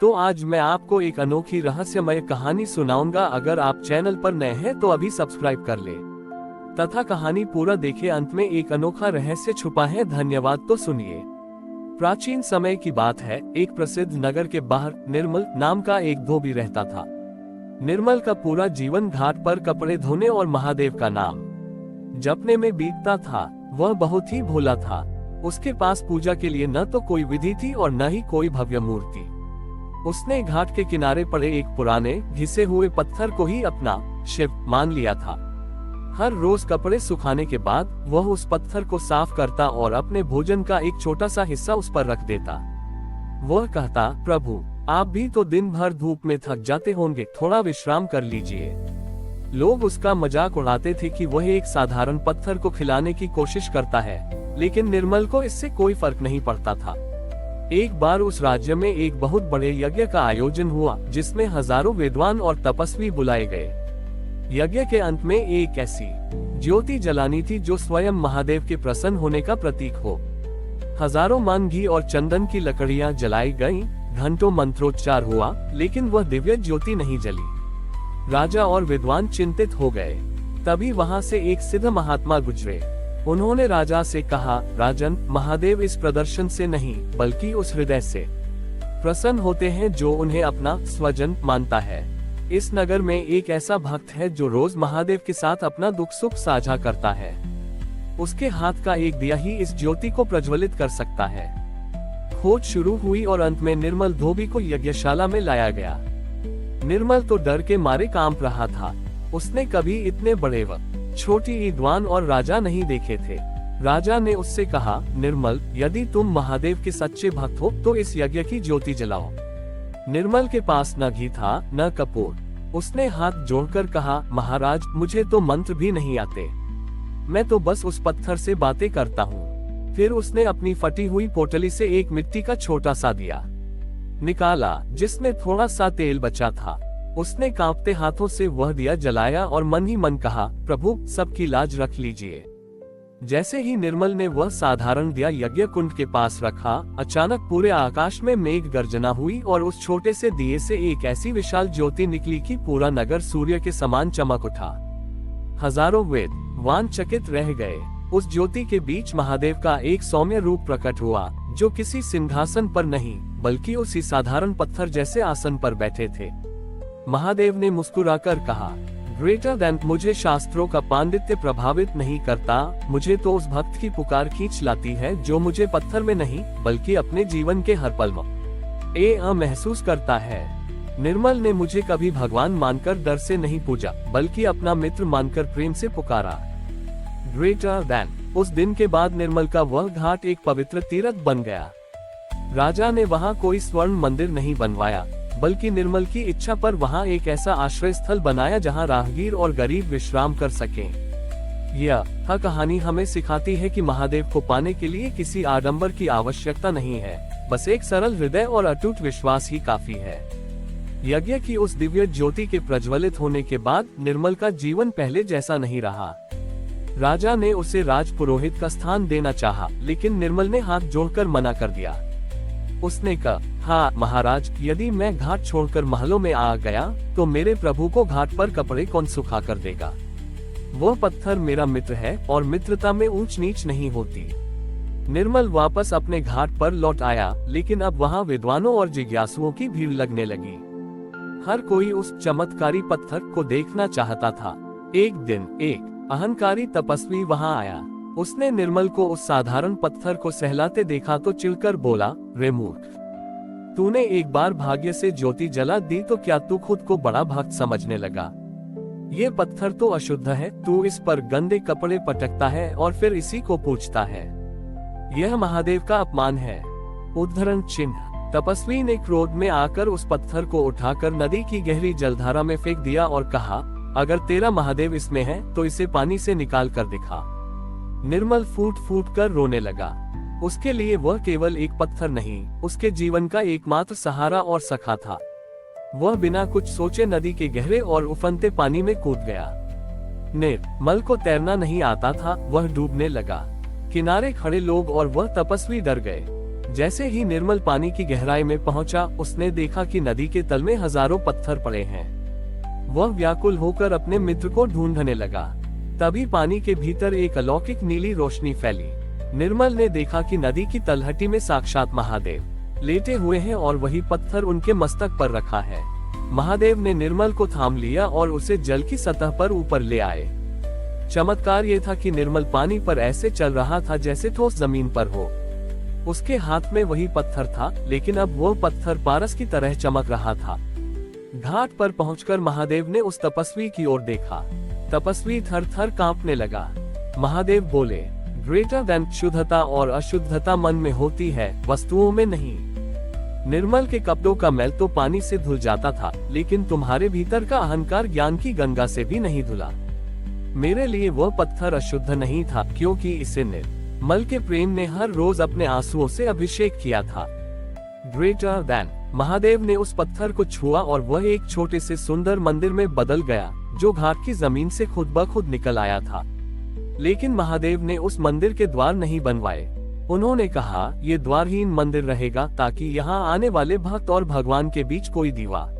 तो आज मैं आपको एक अनोखी रहस्यमय कहानी सुनाऊंगा। अगर आप चैनल पर नए हैं तो अभी सब्सक्राइब कर ले तथा कहानी पूरा देखे। अंत में एक अनोखा रहस्य छुपा है। धन्यवाद। तो सुनिए। प्राचीन समय की बात है। एक प्रसिद्ध नगर के बाहर निर्मल नाम का एक धोबी रहता था। निर्मल का पूरा जीवन घाट पर कपड़े धोने और महादेव का नाम जपने में बीतता था। वह बहुत ही भोला था। उसके पास पूजा के लिए न तो कोई विधि थी और न ही कोई भव्य मूर्ति। उसने घाट के किनारे पड़े एक पुराने घिसे हुए पत्थर को ही अपना शिव मान लिया था। हर रोज कपड़े सुखाने के बाद वह उस पत्थर को साफ करता और अपने भोजन का एक छोटा सा हिस्सा उस पर रख देता। वह कहता, प्रभु आप भी तो दिन भर धूप में थक जाते होंगे, थोड़ा विश्राम कर लीजिए। लोग उसका मजाक उड़ाते थे कि वह एक साधारण पत्थर को खिलाने की कोशिश करता है, लेकिन निर्मल को इससे कोई फर्क नहीं पड़ता था। एक बार उस राज्य में एक बहुत बड़े यज्ञ का आयोजन हुआ, जिसमें हजारों विद्वान और तपस्वी बुलाए गए। यज्ञ के अंत में एक ऐसी ज्योति जलानी थी जो स्वयं महादेव के प्रसन्न होने का प्रतीक हो। हजारों मन घी और चंदन की लकड़ियां जलाई गईं, घंटों मंत्रोच्चार हुआ, लेकिन वह दिव्य ज्योति नहीं जली। राजा और विद्वान चिंतित हो गए। तभी वहां से एक सिद्ध महात्मा गुजरे। उन्होंने राजा से कहा, राजन, महादेव इस प्रदर्शन से नहीं बल्कि उस हृदय से प्रसन्न होते हैं जो उन्हें अपना स्वजन मानता है। इस नगर में एक ऐसा भक्त है जो रोज महादेव के साथ अपना दुख सुख साझा करता है। उसके हाथ का एक दिया ही इस ज्योति को प्रज्वलित कर सकता है। खोज शुरू हुई और अंत में निर्मल धोबी को यज्ञशाला में लाया गया। निर्मल तो डर के मारे कांप रहा था। उसने कभी इतने बड़े व छोटी विद्वान और राजा नहीं देखे थे। राजा ने उससे कहा, निर्मल, यदि तुम महादेव के सच्चे भक्त हो तो इस यज्ञ की ज्योति जलाओ। निर्मल के पास न घी था न कपूर। उसने हाथ जोड़कर कहा, महाराज, मुझे तो मंत्र भी नहीं आते, मैं तो बस उस पत्थर से बातें करता हूँ। फिर उसने अपनी फटी हुई पोटली से एक मिट्टी का छोटा सा दिया निकाला, जिसमें थोड़ा सा तेल बचा था। उसने कांपते हाथों से वह दिया जलाया और मन ही मन कहा, प्रभु सबकी लाज रख लीजिए। जैसे ही निर्मल ने वह साधारण दिया यज्ञ कुंड के पास रखा, अचानक पूरे आकाश में मेघ गर्जना हुई और उस छोटे से दिए से एक ऐसी विशाल ज्योति निकली कि पूरा नगर सूर्य के समान चमक उठा। हजारों विद्वान चकित रह गए। उस ज्योति के बीच महादेव का एक सौम्य रूप प्रकट हुआ, जो किसी सिंहासन पर नहीं बल्कि उसी साधारण पत्थर जैसे आसन पर बैठे थे। महादेव ने मुस्कुराकर कहा, ग्रेटर देन, मुझे शास्त्रों का पांडित्य प्रभावित नहीं करता, मुझे तो उस भक्त की पुकार खींच लाती है जो मुझे पत्थर में नहीं बल्कि अपने जीवन के हर पल में महसूस करता है। निर्मल ने मुझे कभी भगवान मानकर डर से नहीं पूजा बल्कि अपना मित्र मानकर प्रेम से पुकारा। Greater than. उस दिन के बाद निर्मल का वह घाट एक पवित्र तीर्थ बन गया। राजा ने वहाँ कोई स्वर्ण मंदिर नहीं बनवाया, बल्कि निर्मल की इच्छा पर वहाँ एक ऐसा आश्रय स्थल बनाया जहाँ राहगीर और गरीब विश्राम कर सकें। यह कहानी हमें सिखाती है कि महादेव को पाने के लिए किसी आडंबर की आवश्यकता नहीं है, बस एक सरल हृदय और अटूट विश्वास ही काफी है। यज्ञ की उस दिव्य ज्योति के प्रज्वलित होने के बाद निर्मल का जीवन पहले जैसा नहीं रहा। राजा ने उसे राज पुरोहित का स्थान देना चाहा, लेकिन निर्मल ने हाथ जोड़कर मना कर दिया। उसने कहा, हाँ महाराज, यदि मैं घाट छोड़कर महलों में आ गया तो मेरे प्रभु को घाट पर कपड़े कौन सुखा कर देगा। वो पत्थर मेरा मित्र है और मित्रता में ऊंच नीच नहीं होती। निर्मल वापस अपने घाट पर लौट आया, लेकिन अब वहाँ विद्वानों और जिज्ञासुओं की भीड़ लगने लगी। हर कोई उस चमत्कारी पत्थर को देखना चाहता था। एक दिन एक अहंकारी तपस्वी वहाँ आया। उसने निर्मल को उस साधारण पत्थर को सहलाते देखा तो चिढ़कर बोला, रे मूर्ख, तूने एक बार भाग्य से ज्योति जला दी तो क्या तू खुद को बड़ा भक्त समझने लगा। ये पत्थर तो अशुद्ध है, तू इस पर गंदे कपड़े पटकता है और फिर इसी को पूजता है। यह महादेव का अपमान है। उद्धरण चिन्ह। तपस्वी ने क्रोध में आकर उस पत्थर को उठाकर नदी की गहरी जलधारा में फेंक दिया और कहा, अगर तेरा महादेव इसमें है तो इसे पानी से निकाल कर दिखा। निर्मल फूट फूट कर रोने लगा। उसके लिए वह केवल एक पत्थर नहीं, उसके जीवन का एकमात्र सहारा और सखा था। वह बिना कुछ सोचे नदी के गहरे और उफनते पानी में कूद गया। निर्मल को तैरना नहीं आता था, वह डूबने लगा। किनारे खड़े लोग और वह तपस्वी डर गए। जैसे ही निर्मल पानी की गहराई में पहुंचा, उसने देखा कि नदी के तल में हजारों पत्थर पड़े हैं। वह व्याकुल होकर अपने मित्र को ढूंढने लगा। तभी पानी के भीतर एक अलौकिक नीली रोशनी फैली। निर्मल ने देखा कि नदी की तलहटी में साक्षात महादेव लेटे हुए हैं और वही पत्थर उनके मस्तक पर रखा है। महादेव ने निर्मल को थाम लिया और उसे जल की सतह पर ऊपर ले आए। चमत्कार ये था कि निर्मल पानी पर ऐसे चल रहा था जैसे ठोस जमीन पर हो। उसके हाथ में वही पत्थर था, लेकिन अब वो पत्थर पारस की तरह चमक रहा था। घाट पर पहुंचकर महादेव ने उस तपस्वी की ओर देखा। तपस्वी थर थर कांपने लगा। महादेव बोले, ग्रेटर देन शुद्धता और अशुद्धता मन में होती है, वस्तुओं में नहीं। निर्मल के कपड़ों का मैल तो पानी से धुल जाता था, लेकिन तुम्हारे भीतर का अहंकार ज्ञान की गंगा से भी नहीं धुला। मेरे लिए वह पत्थर अशुद्ध नहीं था, क्योंकि इसे निर्मल के प्रेम ने हर रोज अपने आंसुओं से अभिषेक किया था। ग्रेटर देन, महादेव ने उस पत्थर को छुआ और वह एक छोटे से सुंदर मंदिर में बदल गया, जो घाट की जमीन से खुद ब खुद निकल आया था। लेकिन महादेव ने उस मंदिर के द्वार नहीं बनवाए। उन्होंने कहा, ये द्वारहीन मंदिर रहेगा ताकि यहाँ आने वाले भक्त और भगवान के बीच कोई दीवार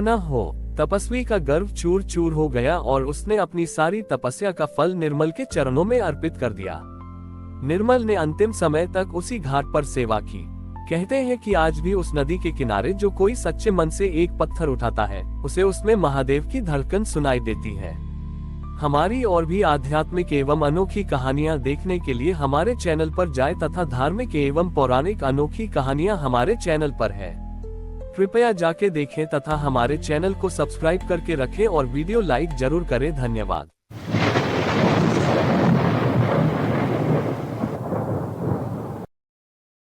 न हो। तपस्वी का गर्व चूर चूर हो गया और उसने अपनी सारी तपस्या का फल निर्मल के चरणों में अर्पित कर दिया। निर्मल ने अंतिम समय तक उसी घाट पर सेवा की। कहते हैं कि आज भी उस नदी के किनारे जो कोई सच्चे मन से एक पत्थर उठाता है, उसे उसमें महादेव की धड़कन सुनाई देती है। हमारी और भी आध्यात्मिक एवं अनोखी कहानियां देखने के लिए हमारे चैनल पर जाएं तथा धार्मिक एवं पौराणिक अनोखी कहानियां हमारे चैनल पर है। कृपया जाके देखें तथा हमारे चैनल को सब्सक्राइब करके रखें और वीडियो लाइक जरूर करें। धन्यवाद।